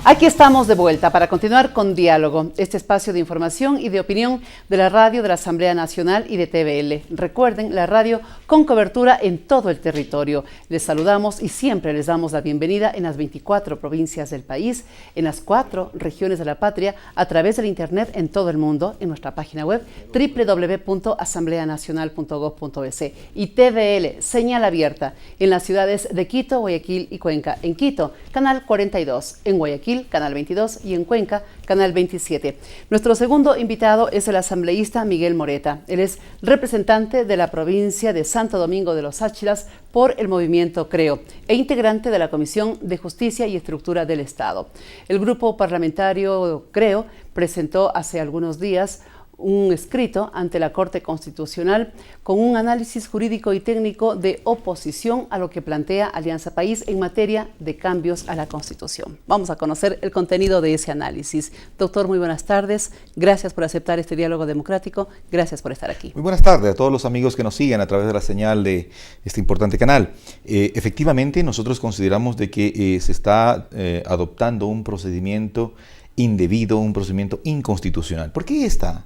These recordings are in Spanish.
Aquí estamos de vuelta para continuar con Diálogo, este espacio de información y de opinión de la radio de la Asamblea Nacional y de TVL. Recuerden, la radio con cobertura en todo el territorio. Les saludamos y siempre les damos la bienvenida en las 24 provincias del país, en las 4 regiones de la patria, a través del internet en todo el mundo, en nuestra página web www.asambleanacional.gov.es y TVL, señal abierta, en las ciudades de Quito, Guayaquil y Cuenca. En Quito, canal 42, en Guayaquil, canal 22 y en Cuenca, canal 27. Nuestro segundo invitado es el asambleísta Miguel Moreta. Él es representante de la provincia de Santo Domingo de los Áchilas por el movimiento CREO e integrante de la Comisión de Justicia y Estructura del Estado. El grupo parlamentario CREO presentó hace algunos días un escrito ante la Corte Constitucional con un análisis jurídico y técnico de oposición a lo que plantea Alianza País en materia de cambios a la Constitución. Vamos a conocer el contenido de ese análisis. Doctor, muy buenas tardes. Gracias por aceptar este diálogo democrático. Gracias por estar aquí. Muy buenas tardes a todos los amigos que nos siguen a través de la señal de este importante canal. Efectivamente, nosotros consideramos de que se está adoptando un procedimiento indebido, un procedimiento inconstitucional. ¿Por qué esta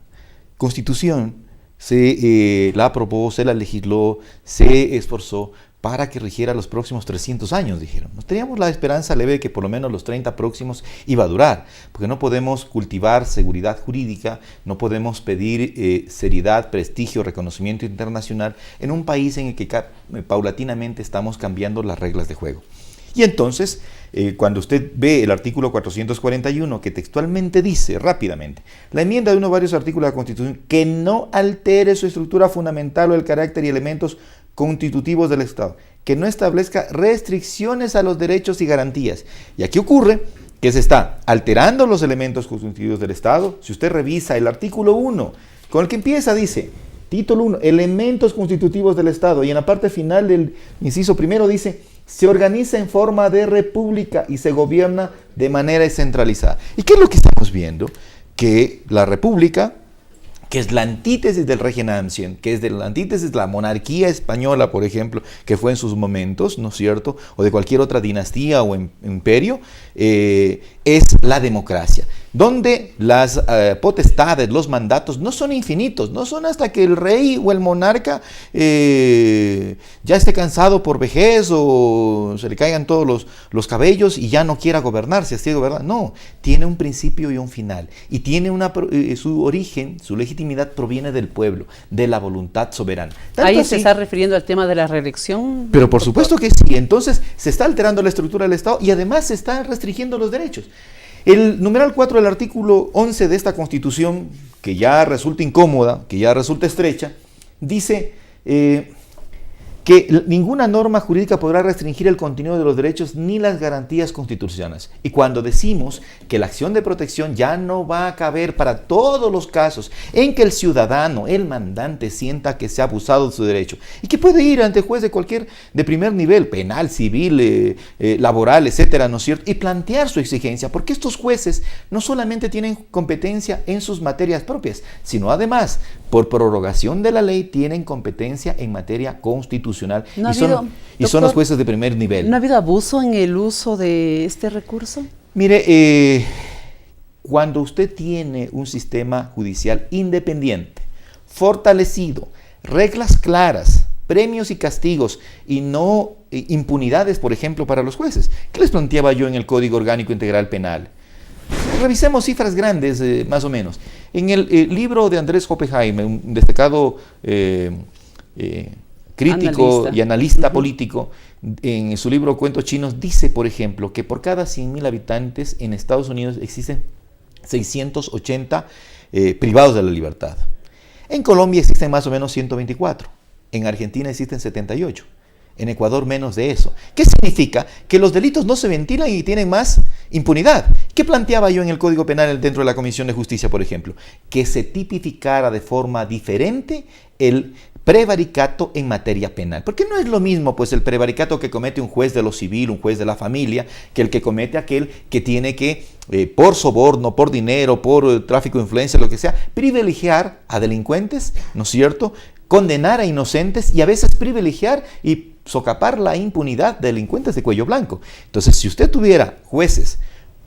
Constitución se la aprobó, se la legisló, se esforzó para que rigiera los próximos 300 años, dijeron? Nos teníamos la esperanza leve de que por lo menos los 30 próximos iba a durar, porque no podemos cultivar seguridad jurídica, no podemos pedir seriedad, prestigio, reconocimiento internacional en un país en el que paulatinamente estamos cambiando las reglas de juego. Y entonces, cuando usted ve el artículo 441, que textualmente dice, rápidamente, la enmienda de uno o varios artículos de la Constitución que no altere su estructura fundamental o el carácter y elementos constitutivos del Estado, que no establezca restricciones a los derechos y garantías. Y aquí ocurre que se está alterando los elementos constitutivos del Estado. Si usted revisa el artículo 1, con el que empieza, dice, título 1, elementos constitutivos del Estado, y en la parte final del inciso primero dice, se organiza en forma de república y se gobierna de manera descentralizada. ¿Y qué es lo que estamos viendo? Que la república, que es la antítesis del régimen ancien, que es la antítesis de la monarquía española, por ejemplo, que fue en sus momentos, ¿no es cierto?, o de cualquier otra dinastía o imperio, es la democracia, donde las potestades, los mandatos no son infinitos, no son hasta que el rey o el monarca ya esté cansado por vejez o se le caigan todos los cabellos y ya no quiera gobernar, si así gobernar. No, tiene un principio y un final, y tiene su origen, su legitimidad proviene del pueblo, de la voluntad soberana. Ahí así, se está refiriendo al tema de la reelección. Pero por supuesto que sí. Entonces se está alterando la estructura del Estado y además se están restringiendo los derechos. El numeral 4 del artículo 11 de esta Constitución, que ya resulta incómoda, que ya resulta estrecha, dice que ninguna norma jurídica podrá restringir el contenido de los derechos ni las garantías constitucionales. Y cuando decimos que la acción de protección ya no va a caber para todos los casos en que el ciudadano, el mandante, sienta que se ha abusado de su derecho y que puede ir ante juez de primer nivel, penal, civil, laboral, etcétera, ¿no es cierto?, y plantear su exigencia, porque estos jueces no solamente tienen competencia en sus materias propias, sino además, por prorrogación de la ley, tienen competencia en materia constitucional. Y son los jueces de primer nivel. ¿No ha habido abuso en el uso de este recurso? Mire, cuando usted tiene un sistema judicial independiente, fortalecido, reglas claras, premios y castigos y no impunidades, por ejemplo, para los jueces. ¿Qué les planteaba yo en el Código Orgánico Integral Penal? Revisemos cifras grandes, más o menos. En el libro de Andrés Oppenheimer, un destacado crítico y analista político, en su libro Cuentos Chinos, dice, por ejemplo, que por cada 100.000 habitantes en Estados Unidos existen 680 privados de la libertad. En Colombia existen más o menos 124. En Argentina existen 78. En Ecuador menos de eso. ¿Qué significa? Que los delitos no se ventilan y tienen más impunidad. ¿Qué planteaba yo en el Código Penal dentro de la Comisión de Justicia, por ejemplo? Que se tipificara de forma diferente el prevaricato en materia penal. Porque no es lo mismo pues el prevaricato que comete un juez de lo civil, un juez de la familia, que el que comete aquel que tiene que, por soborno, por dinero, por tráfico de influencia, lo que sea, privilegiar a delincuentes, ¿no es cierto?, condenar a inocentes y a veces privilegiar y socapar la impunidad de delincuentes de cuello blanco. Entonces, si usted tuviera jueces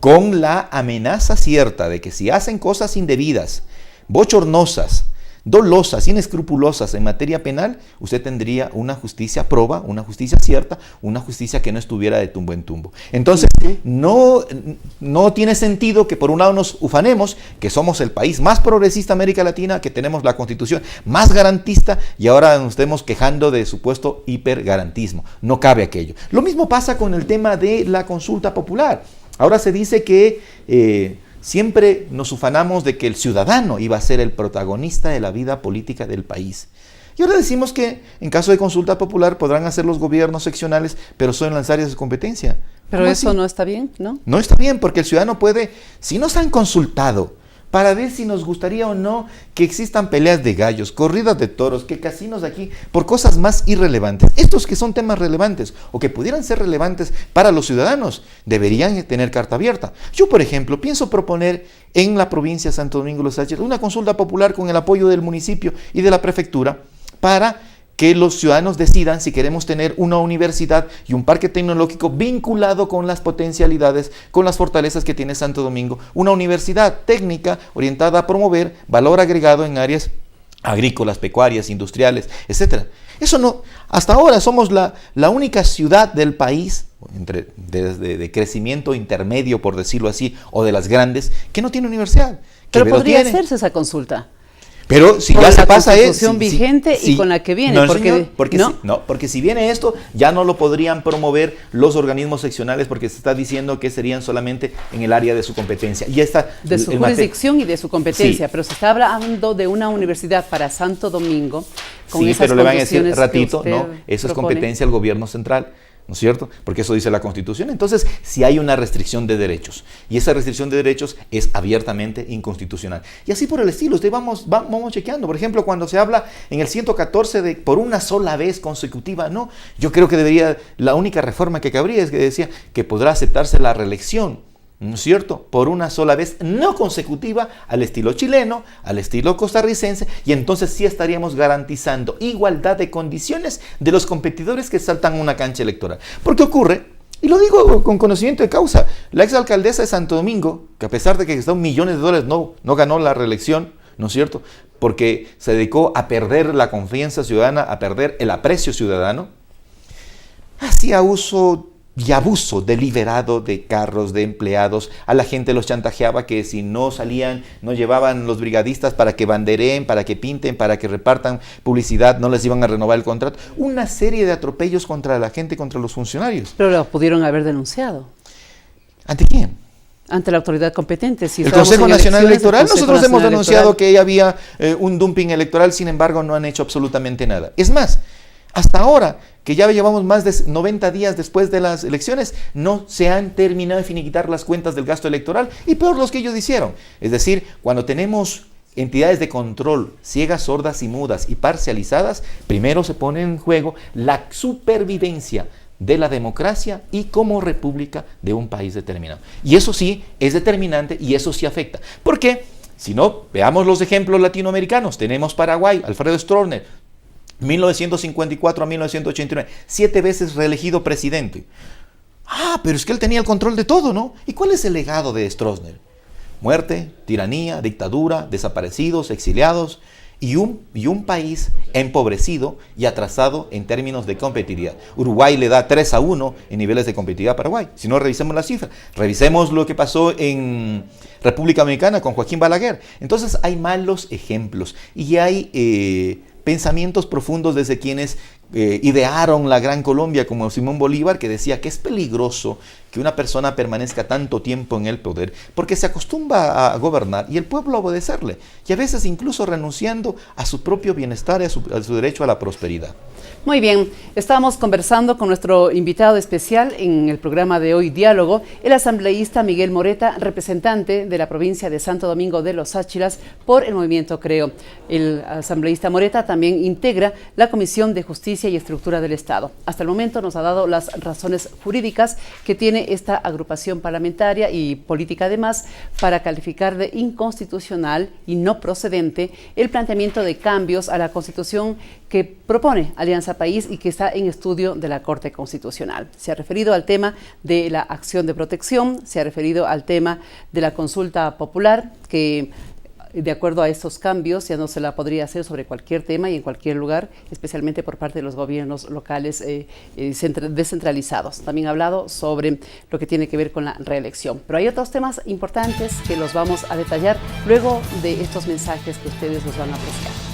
con la amenaza cierta de que si hacen cosas indebidas, bochornosas, dolosas, inescrupulosas en materia penal, usted tendría una justicia proba, una justicia cierta, una justicia que no estuviera de tumbo en tumbo. Entonces, no tiene sentido que por un lado nos ufanemos, que somos el país más progresista de América Latina, que tenemos la constitución más garantista y ahora nos estemos quejando de supuesto hipergarantismo. No cabe aquello. Lo mismo pasa con el tema de la consulta popular. Ahora se dice que siempre nos ufanamos de que el ciudadano iba a ser el protagonista de la vida política del país. Y ahora decimos que en caso de consulta popular podrán hacer los gobiernos seccionales, pero son en las áreas de competencia. Pero eso no está bien, ¿no? No está bien, porque el ciudadano puede, si nos han consultado para ver si nos gustaría o no que existan peleas de gallos, corridas de toros, que casinos aquí, por cosas más irrelevantes. Estos que son temas relevantes o que pudieran ser relevantes para los ciudadanos, deberían tener carta abierta. Yo, por ejemplo, pienso proponer en la provincia de Santo Domingo de los Áchilas una consulta popular con el apoyo del municipio y de la prefectura para que los ciudadanos decidan si queremos tener una universidad y un parque tecnológico vinculado con las potencialidades, con las fortalezas que tiene Santo Domingo. Una universidad técnica orientada a promover valor agregado en áreas agrícolas, pecuarias, industriales, etc. Eso no, hasta ahora somos la única ciudad del país, de crecimiento intermedio, por decirlo así, o de las grandes, que no tiene universidad. Pero podría hacerse esa consulta. Pero si ya se pasa es la constitución vigente y con la que viene, no, porque si viene esto, ya no lo podrían promover los organismos seccionales porque se está diciendo que serían solamente en el área de su competencia. Y esta, de su jurisdicción y de su competencia, pero se está hablando de una universidad para Santo Domingo con esas pero le van a decir ratito, no, eso es competencia del gobierno central. ¿No es cierto? Porque eso dice la Constitución. Entonces, si hay una restricción de derechos, y esa restricción de derechos es abiertamente inconstitucional. Y así por el estilo, vamos chequeando. Por ejemplo, cuando se habla en el 114 de por una sola vez consecutiva, no. Yo creo que la única reforma que cabría es que decía que podrá aceptarse la reelección, ¿no es cierto? Por una sola vez, no consecutiva, al estilo chileno, al estilo costarricense, y entonces sí estaríamos garantizando igualdad de condiciones de los competidores que saltan una cancha electoral. Porque ocurre, y lo digo con conocimiento de causa, la exalcaldesa de Santo Domingo, que a pesar de que gastó millones de dólares, no ganó la reelección, ¿no es cierto? Porque se dedicó a perder la confianza ciudadana, a perder el aprecio ciudadano, hacía uso y abuso deliberado de carros, de empleados. A la gente los chantajeaba que si no salían, no llevaban los brigadistas para que bandereen, para que pinten, para que repartan publicidad, no les iban a renovar el contrato. Una serie de atropellos contra la gente, contra los funcionarios. Pero lo pudieron haber denunciado. ¿Ante quién? Ante la autoridad competente. Si el Consejo Nacional Electoral, nosotros hemos denunciado que había un dumping electoral, sin embargo no han hecho absolutamente nada. Es más, hasta ahora, que ya llevamos más de 90 días después de las elecciones, no se han terminado de finiquitar las cuentas del gasto electoral, y peor los que ellos hicieron. Es decir, cuando tenemos entidades de control ciegas, sordas y mudas y parcializadas, primero se pone en juego la supervivencia de la democracia y como república de un país determinado. Y eso sí es determinante y eso sí afecta. ¿Por qué? Si no, veamos los ejemplos latinoamericanos. Tenemos Paraguay, Alfredo Stroessner, 1954 a 1989, 7 veces reelegido presidente. Pero es que él tenía el control de todo, ¿no? ¿Y cuál es el legado de Stroessner? Muerte, tiranía, dictadura, desaparecidos, exiliados y un país empobrecido y atrasado en términos de competitividad. Uruguay le da 3-1 en niveles de competitividad a Paraguay. Si no, revisemos la cifra. Revisemos lo que pasó en República Dominicana con Joaquín Balaguer. Entonces hay malos ejemplos y hay pensamientos profundos desde quienes idearon la Gran Colombia, como Simón Bolívar, que decía que es peligroso que una persona permanezca tanto tiempo en el poder, porque se acostumbra a gobernar y el pueblo a obedecerle, y a veces incluso renunciando a su propio bienestar y a su derecho a la prosperidad. Muy bien, estábamos conversando con nuestro invitado especial en el programa de hoy, Diálogo, el asambleísta Miguel Moreta, representante de la provincia de Santo Domingo de los Áchilas por el Movimiento Creo. El asambleísta Moreta también integra la Comisión de Justicia justicia y estructura del Estado. Hasta el momento nos ha dado las razones jurídicas que tiene esta agrupación parlamentaria y política además para calificar de inconstitucional y no procedente el planteamiento de cambios a la Constitución que propone Alianza País y que está en estudio de la Corte Constitucional. Se ha referido al tema de la acción de protección, se ha referido al tema de la consulta popular, que de acuerdo a estos cambios ya no se la podría hacer sobre cualquier tema y en cualquier lugar, especialmente por parte de los gobiernos locales descentralizados. También ha hablado sobre lo que tiene que ver con la reelección. Pero hay otros temas importantes que los vamos a detallar luego de estos mensajes que ustedes los van a apreciar.